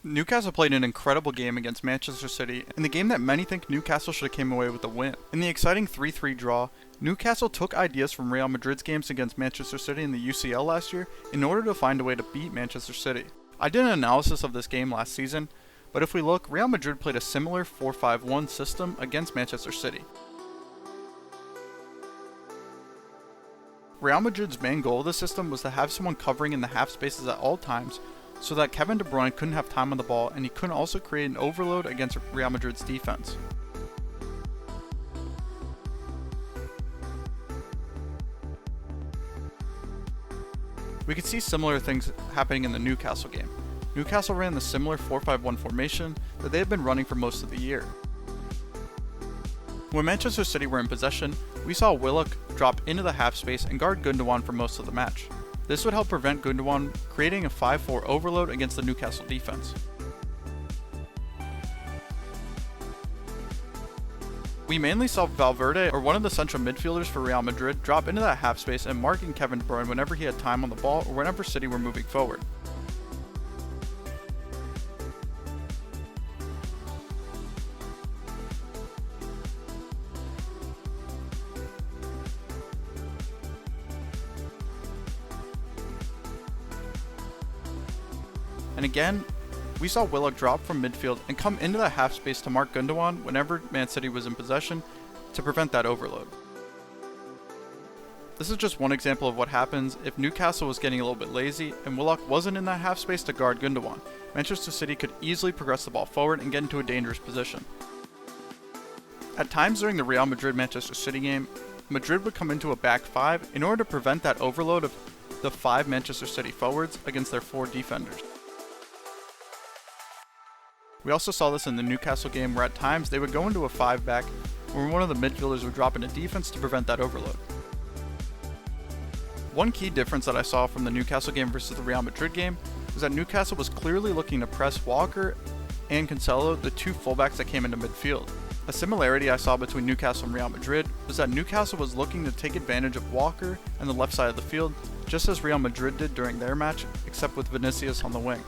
Newcastle played an incredible game against Manchester City, in the game that many think Newcastle should have came away with a win. In the exciting 3-3 draw, Newcastle took ideas from Real Madrid's games against Manchester City in the UCL last year in order to find a way to beat Manchester City. I did an analysis of this game last season, but if we look, Real Madrid played a similar 4-5-1 system against Manchester City. Real Madrid's main goal of the system was to have someone covering in the half spaces at all times so that Kevin De Bruyne couldn't have time on the ball and he couldn't also create an overload against Real Madrid's defense. We could see similar things happening in the Newcastle game. Newcastle ran the similar 4-5-1 formation that they had been running for most of the year. When Manchester City were in possession, we saw Willock drop into the half space and guard Gundogan for most of the match. This would help prevent Gundogan creating a 5-4 overload against the Newcastle defense. We mainly saw Valverde, or one of the central midfielders for Real Madrid, drop into that half space and marking Kevin De Bruyne whenever he had time on the ball or whenever City were moving forward. And again, we saw Willock drop from midfield and come into that half space to mark Gundogan whenever Man City was in possession to prevent that overload. This is just one example of what happens if Newcastle was getting a little bit lazy and Willock wasn't in that half space to guard Gundogan. Manchester City could easily progress the ball forward and get into a dangerous position. At times during the Real Madrid-Manchester City game, Madrid would come into a back five in order to prevent that overload of the 5 Manchester City forwards against their 4 defenders. We also saw this in the Newcastle game where at times they would go into a 5-back where one of the midfielders would drop into defense to prevent that overload. One key difference that I saw from the Newcastle game versus the Real Madrid game was that Newcastle was clearly looking to press Walker and Cancelo, the 2 fullbacks that came into midfield. A similarity I saw between Newcastle and Real Madrid was that Newcastle was looking to take advantage of Walker and the left side of the field, just as Real Madrid did during their match, except with Vinicius on the wing.